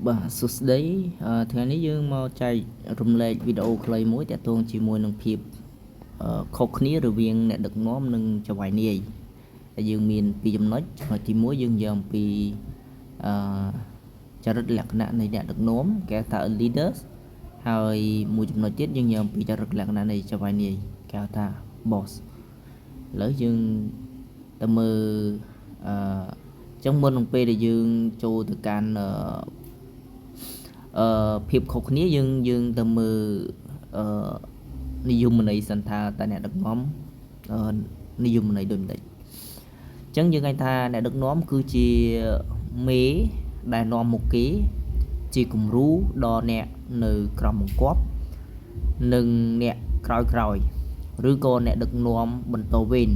Bà sụt đấyថ្ងៃនេះយើងមកចែករំលែកវីដេអូខ្លីមួយទាក់ទងជាមួយនឹងភាពខុសគ្នារវាងអ្នកដឹកនាំនិងចៅហ្វាយនាយដែលយើងមានពីរចំណុចទី1យើងនិយាយអំពីចរិតលក្ខណៈនៃអ្នកដឹកនាំគេហៅថា leaders ហើយមួយចំណុចទៀតយើងនិយាយអំពីចរិតលក្ខណៈនៃចៅហ្វាយនាយគេហៅថា boss ឥឡូវយើងទៅមើលចឹងមុននឹងពេលដែលយើងចូលទៅកាន់ភាពខុសគ្នាយើងទៅមើលនិយមន័យសិនថាតើអ្នកដឹកនាំនិយមន័យដូចម្ដេចអញ្ចឹងយើងឃើញថាអ្នកដឹកនាំគឺជាមេដែលនាំមុខគេជាគំរូដល់អ្នកនៅក្រោមបង្គាប់និងអ្នកក្រោយឬក៏អ្នកដឹកនាំបន្តវេន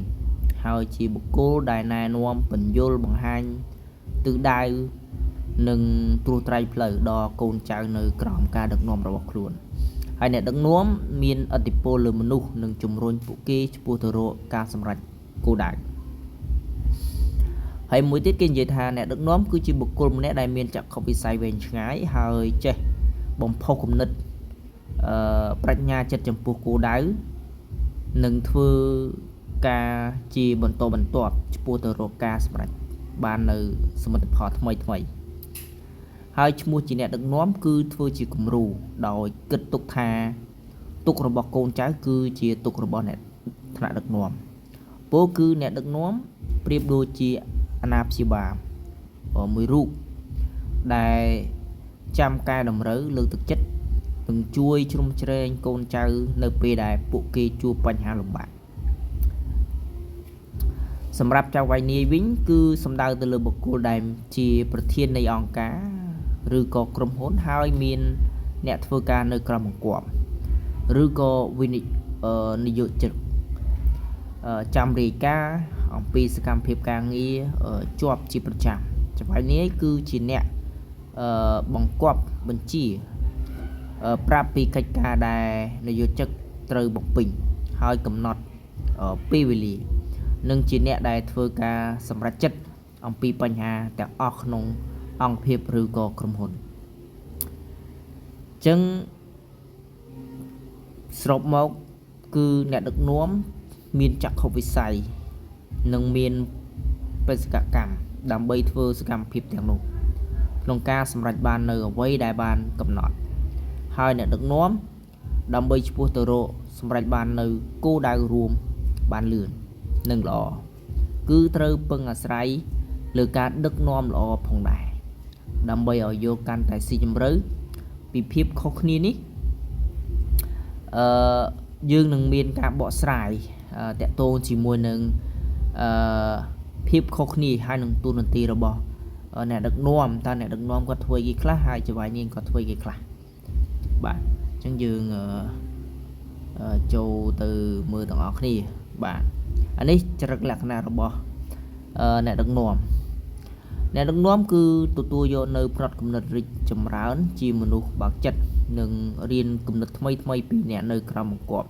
ហើយជាបុគ្គលដែលណែនាំពន្យល់បង្ហាញទិសដៅនិងត្រួសត្រាយផ្លូវដល់កូនចៅនៅក្រោមការដឹកនាំរបស់ខ្លួនហើយអ្នកដឹកនាំមានឥទ្ធិពលលើមនុស្សនិងជំរុញពួកគេឆ្ពោះទៅរកការសម្រេចគោលដៅហើយមួយទៀតគេនិយាយថាអ្នកដឹកនាំគឺជាបុគ្គលម្នាក់ដែលមានចក្ខុវិស័យវែងឆ្ងាយហើយចេះបំផុសគំនិតប្រាជ្ញាចិត្តចំពោះគោលដៅនិងធ្វើការជាបន្តបន្ទាប់ឆ្ពោះទៅរកការសម្រេចបាននៅសមិទ្ធផលថ្មីហើយឈ្មោះជាអ្នកដឹកនាំគឺធ្វើជាគំរូដោយគិតទុកថាទុករបស់កូនចៅគឺជាទុករបស់អ្នកថ្នាក់ដឹកនាំពោលគឺអ្នកដឹកនាំប្រៀបដូចជាអាណាព្យាបាលមួយរូបដែលចាំកែតម្រូវលើកទឹកចិត្តនិងជួយជ្រោមជ្រែងកូនចៅនៅពេលដែលពួកគេជួបបញ្ហាលំបាកសម្រាប់ចៅហ្វាយនាយវិញគឺសំដៅទៅលើបុគ្គលដែលជាប្រធាននៃអង្គការឬក៏ក្រុមហ៊ុនហើយមានអ្នកធ្វើការនៅក្រោមបង្គាប់ឬក៏វិនិយោជិកចាំរាយការណ៍អំពីសកម្មភាពការងារជាប់ជាប្រចាំចៅហ្វាយនាយគឺជាអ្នកបង្គាប់បញ្ជាប្រាប់ពីកិច្ចការដែលនយោជិកត្រូវបំពេញហើយកំណត់ពេលវេលានិងជាអ្នកដែលធ្វើការសម្រេចចិត្តអំពីបញ្ហាទាំងអស់ក្នុងអង្គភាពឬក៏ក្រុមហ៊ុនអញ្ចឹងសរុបមកគឺអ្នកដឹកនាំមានចក្ខុវិស័យនិងមានបេសកកម្មដើម្បីធ្វើសកម្មភាពទាំងនោះក្នុងការសម្រេចបាននៅអ្វីដែលបានកំណត់ហើយអ្នកដឹកនាំដើម្បីឆ្ពោះទៅរកសម្រេចបាននៅគោលដៅរួមបានលឿននិងល្អគឺត្រូវពឹងអាស្រ័យលើការដឹកនាំល្អផងដែរដើម្បីឲ្យយកកាន់តែស៊ីជម្រៅពីភាពខុសគ្នានេះយើងនឹងមានការបកស្រាយតាក់ទងជាមួយនឹងភាពខុសគ្នាហើយនឹងទូនាទីរបស់អ្នកដឹកនាំតើអ្នកដឹកនាំគាត់ធ្វើគេខ្លះហើយចៅហ្វាយនាយគាត់ធ្វើគេខ្លះបាទអញ្ចឹងយើងចូលទៅមើលទាំងអស់គ្នាបាទអានេះចរិតលក្ខណៈរបស់អ្នកដឹកនាំគឺទទួលយកនៅផ្នត់គំនិតរីកចម្រើនជាមនុស្សបើកចិត្តនិងរៀនគំនិតថ្មីពីអ្នកនៅក្រោមបង្គាប់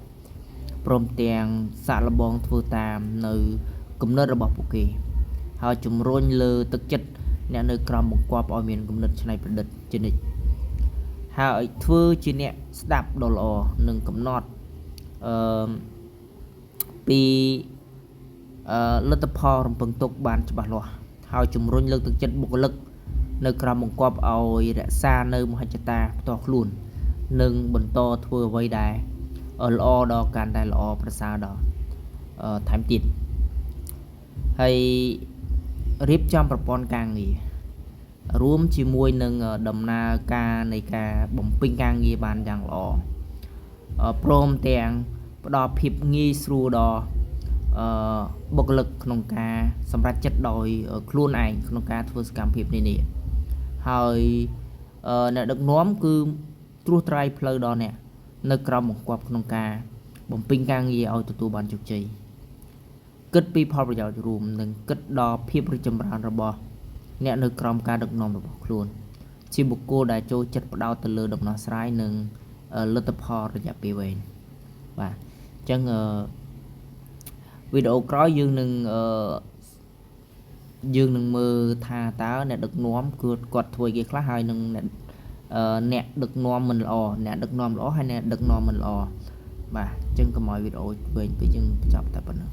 ព្រមទាំងសាកល្បងធ្វើតាមនៅគំនិតរបស់ពួកគេហើយជំរុញលើទឹកចិត្តអ្នកនៅក្រោមបង្គាប់ឲ្យមានគំនិតច្នៃប្រឌិតជានិច្ចហើយធ្វើជាអ្នកស្ដាប់ដ៏ល្អនិងកំណត់ពីលទ្ធផលរំពឹងទុកបានច្បាស់លាស់ហើយជំរុញលើកទឹកចិត្តបុគ្គលិកនៅក្រោមបង្គាប់ឲ្យរក្សានៅមហិច្ឆតាផ្ទាល់ខ្លួននិងបន្តធ្វើអ្វីដែលល្អដល់កាន់តែល្អប្រសើរដល់ថែមទៀតហើយរៀបចំប្រព័ន្ធការងាររួមជាមួយនឹងដំណើរការនៃការបំពេញការងារបានយ៉ាងល្អព្រមទាំងផ្ដល់ភាពងាយស្រួលដល់បុគ្គលិកក្នុងការសម្រេចចិត្តដោយខ្លួនឯងក្នុងការធ្វើសកម្មភាពនេះហើយអ្នកដឹកនាំគឺត្រួសត្រាយផ្លូវដល់អ្នកនៅក្រោមបង្គាប់ក្នុងការបំពេញការងារឲ្យទទួលបានជោគជ័យគិតពីផលប្រយោជន៍រួមនិងគិតដល់ភាពរីកចម្រើនរបស់អ្នកនៅក្រោមការដឹកនាំរបស់ខ្លួនជាបុគ្គលដែលចូលចិត្តផ្ដោតទៅលើដំណោះស្រាយនិងលទ្ធផលរយៈពេលវែងបាទអញ្ចឹងវីដេអូក្រោយយើងនឹងមើលថាតើអ្នកដឹកនាំគាត់ធ្វើគេខ្លះហើយនឹង អ្នកដឹកនាំមិនល្អអ្នកដឹកនាំល្អហើយអ្នកដឹកនាំមិនល្អបាទអញ្ចឹងកុំឲ្យវីដេអូវែងពេកយើងបញ្ចប់តែប៉ុណ្ណឹង